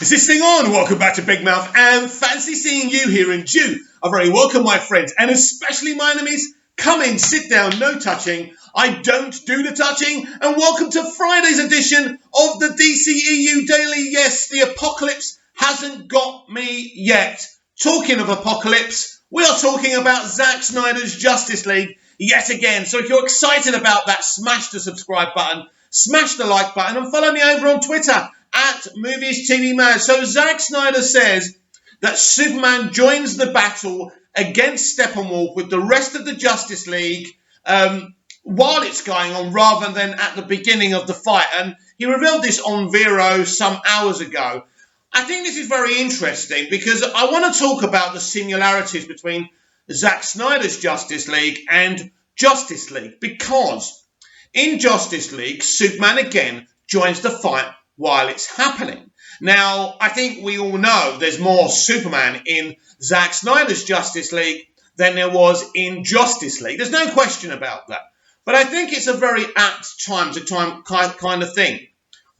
Is this thing on? Welcome back to Big Mouth, and fancy seeing you here in June. A very welcome, my friends, and especially my enemies. Come in, sit down, no touching. I don't do the touching, and welcome to Friday's edition of the dceu Daily. Yes, the apocalypse hasn't got me yet. Talking of apocalypse, we are talking about Zack Snyder's Justice League yet again. So if you're excited about that, smash the subscribe button, smash the like button, and follow me over on Twitter at Movies TV Mad. So Zack Snyder says that Superman joins the battle against Steppenwolf with the rest of the Justice League while it's going on rather than at the beginning of the fight. And he revealed this on Vero some hours ago. I think this is very interesting because I want to talk about the similarities between Zack Snyder's Justice League and Justice League, because in Justice League, Superman again joins the fight while it's happening. Now, I think we all know there's more Superman in Zack Snyder's Justice League than there was in Justice League. There's no question about that. But I think it's a very apt time to kind of think,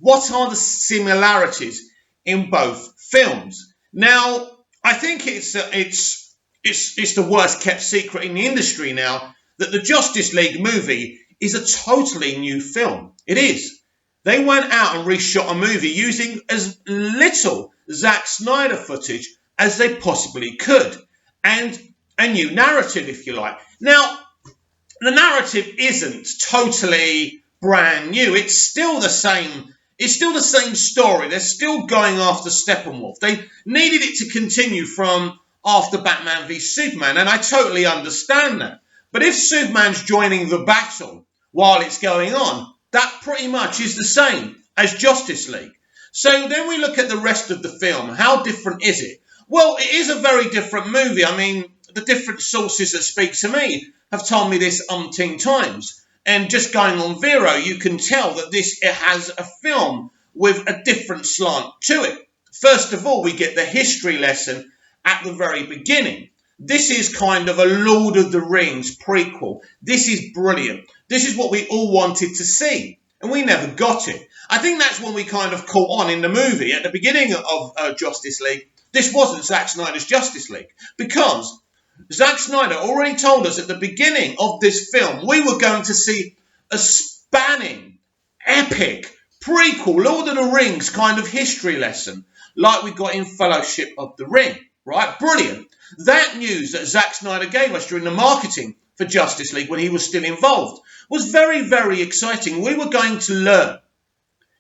what are the similarities in both films? Now, I think it's the worst kept secret in the industry now that the Justice League movie is a totally new film. It is. They went out and reshot a movie using as little Zack Snyder footage as they possibly could. And a new narrative, if you like. Now, the narrative isn't totally brand new. It's still the same. It's still the same story. They're still going after Steppenwolf. They needed it to continue from after Batman v Superman, and I totally understand that. But if Superman's joining the battle while it's going on, that pretty much is the same as Justice League. So then we look at the rest of the film. How different is it? Well, it is a very different movie. I mean, the different sources that speak to me have told me this umpteen times. And just going on Vero, you can tell that it has a film with a different slant to it. First of all, we get the history lesson at the very beginning. This is kind of a Lord of the Rings prequel. This is brilliant. This is what we all wanted to see, and we never got it. I think that's when we kind of caught on in the movie. At the beginning of Justice League, this wasn't Zack Snyder's Justice League, because Zack Snyder already told us at the beginning of this film we were going to see a spanning, epic, prequel, Lord of the Rings kind of history lesson, like we got in Fellowship of the Ring, right? Brilliant. That news that Zack Snyder gave us during the marketing for Justice League when he was still involved was very, very exciting. We were going to learn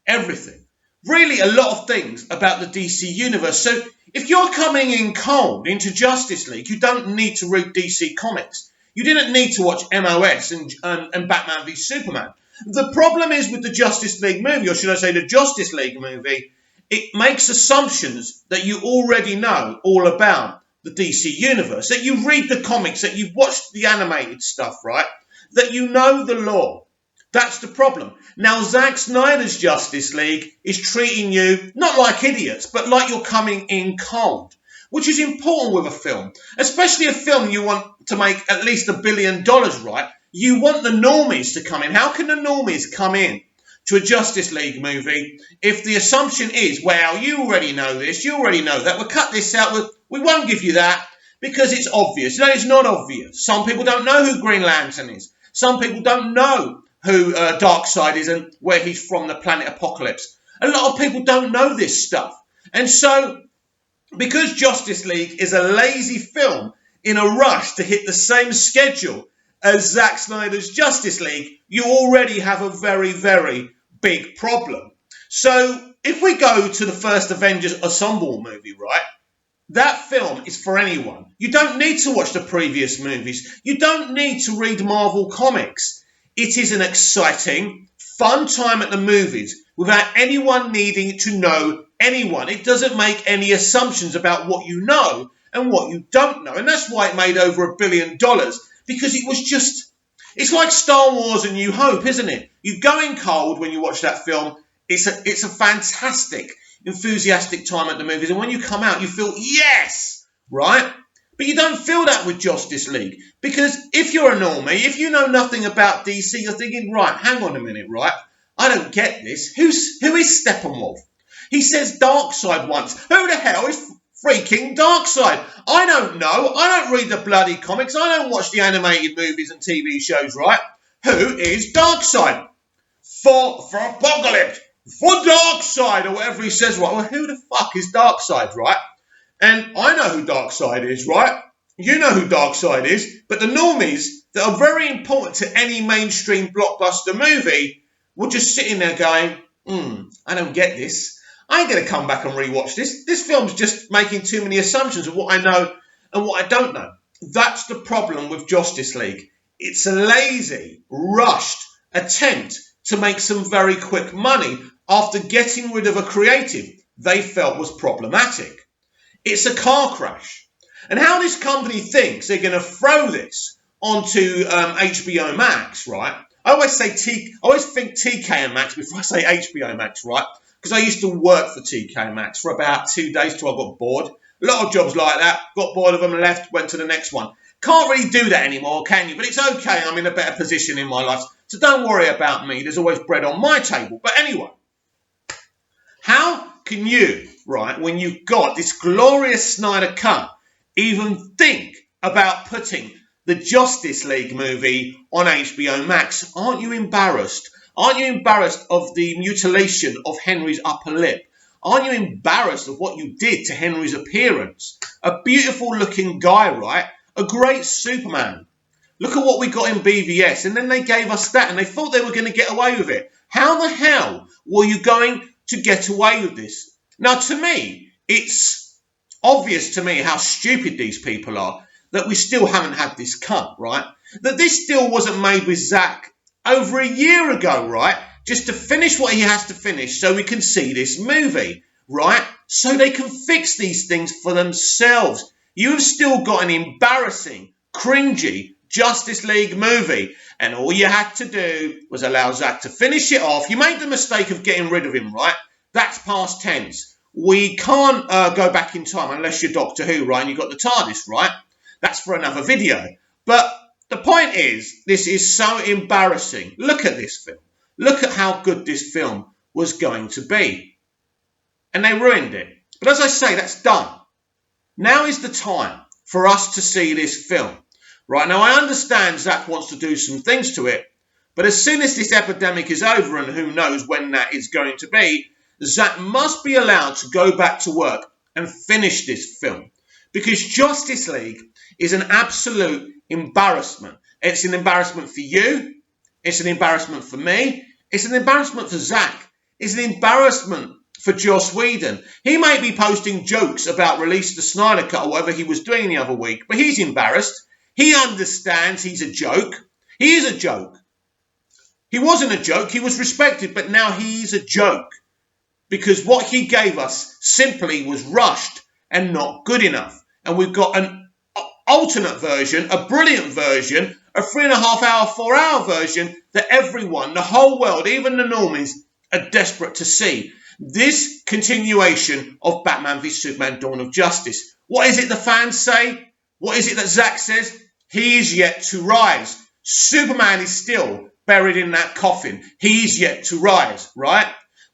everything, really a lot of things about the DC universe. So if you're coming in cold into Justice League, you don't need to read DC Comics. You didn't need to watch MOS and Batman v Superman. The problem is with the Justice League movie, or should I say the Justice League movie, it makes assumptions that you already know all about the DC universe, that you read the comics, that you've watched the animated stuff, right? That you know the lore. That's the problem. Now, Zack Snyder's Justice League is treating you not like idiots, but like you're coming in cold, which is important with a film, especially a film you want to make at least $1 billion, right? You want the normies to come in. How can the normies come in to a Justice League movie if the assumption is, well, you already know this, you already know that, we'll cut this out, we won't give you that because it's obvious. No, it's not obvious. Some people don't know who Green Lantern is. Some people don't know who Darkseid is and where he's from, the planet Apocalypse. A lot of people don't know this stuff. And so, because Justice League is a lazy film in a rush to hit the same schedule as Zack Snyder's Justice League, you already have a very, very big problem. So, if we go to the first Avengers Assemble movie, right? That film is for anyone. You don't need to watch the previous movies. You don't need to read Marvel Comics. It is an exciting, fun time at the movies without anyone needing to know anyone. It doesn't make any assumptions about what you know and what you don't know. And that's why it made over $1 billion, because it was just, it's like Star Wars A New Hope, isn't it? You go in cold when you watch that film. It's a fantastic, enthusiastic time at the movies, and when you come out you feel yes, right? But you don't feel that with Justice League, because if you're a normie, if you know nothing about DC, you're thinking, right, hang on a minute, right? I don't get this. Who is Steppenwolf? He says Darkseid once. Who the hell is freaking Darkseid? I don't know. I don't read the bloody comics. I don't watch the animated movies and TV shows, right? Who is Darkseid? For Apocalypse. For Darkseid, or whatever he says, right? Well, who the fuck is Darkseid, right? And I know who Darkseid is, right? You know who Darkseid is. But the normies that are very important to any mainstream blockbuster movie were just sitting there going, I don't get this. I ain't going to come back and rewatch this. This film's just making too many assumptions of what I know and what I don't know. That's the problem with Justice League. It's a lazy, rushed attempt to make some very quick money after getting rid of a creative they felt was problematic. It's a car crash. And how this company thinks they're going to throw this onto HBO Max, right? I always think TK and Max before I say HBO Max, right? Because I used to work for TK Max for about 2 days till I got bored. A lot of jobs like that. Got bored of them, left, went to the next one. Can't really do that anymore, can you? But it's okay. I'm in a better position in my life. So don't worry about me. There's always bread on my table. But anyway, how can you, right, when you've got this glorious Snyder Cut, even think about putting the Justice League movie on HBO Max? Aren't you embarrassed? Aren't you embarrassed of the mutilation of Henry's upper lip? Aren't you embarrassed of what you did to Henry's appearance? A beautiful looking guy, right? A great Superman. Look at what we got in BVS. And then they gave us that and they thought they were going to get away with it. How the hell were you going to get away with this? Now, to me, it's obvious to me how stupid these people are that we still haven't had this cut, right? That this still wasn't made with Zack over a year ago, right? Just to finish what he has to finish so we can see this movie, right? So they can fix these things for themselves. You've still got an embarrassing, cringy Justice League movie. And all you had to do was allow Zack to finish it off. You made the mistake of getting rid of him, right? That's past tense. We can't go back in time unless you're Doctor Who, right? And you've got the TARDIS, right? That's for another video. But the point is, this is so embarrassing. Look at this film. Look at how good this film was going to be. And they ruined it. But as I say, that's done. Now is the time for us to see this film. Right, now I understand Zack wants to do some things to it. But as soon as this epidemic is over, and who knows when that is going to be, Zack must be allowed to go back to work and finish this film. Because Justice League is an absolute embarrassment. It's an embarrassment for you. It's an embarrassment for me. It's an embarrassment for Zack. It's an embarrassment for Joss Whedon. He may be posting jokes about release the Snyder Cut or whatever he was doing the other week, but he's embarrassed. He understands he's a joke. He is a joke. He wasn't a joke. He was respected, but now he's a joke. Because what he gave us simply was rushed and not good enough. And we've got an alternate version, a brilliant version, a 3.5 hour, 4 hour version that everyone, the whole world, even the normies, are desperate to see. This continuation of Batman v Superman Dawn of Justice. What is it the fans say? What is it that Zack says? He is yet to rise. Superman is still buried in that coffin. He is yet to rise, right?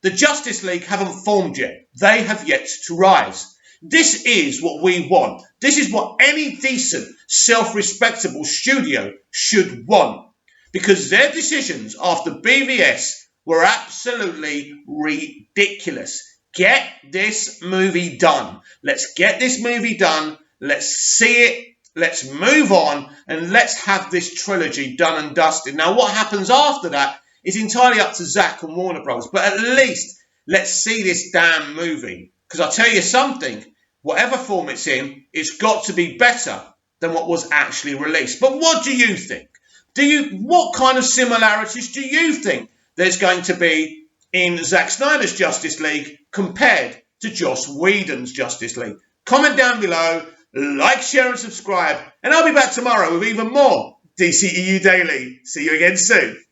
The Justice League haven't formed yet. They have yet to rise. This is what we want. This is what any decent, self-respectable studio should want. Because their decisions after BVS were absolutely ridiculous. Get this movie done. Let's get this movie done. Let's see it. Let's move on. And let's have this trilogy done and dusted. Now, what happens after that is entirely up to Zack and Warner Bros. But at least let's see this damn movie. Because I'll tell you something. Whatever form it's in, it's got to be better than what was actually released. But what do you think? What kind of similarities do you think there's going to be in Zack Snyder's Justice League compared to Joss Whedon's Justice League? Comment down below, like, share and subscribe, and I'll be back tomorrow with even more DCEU Daily. See you again soon.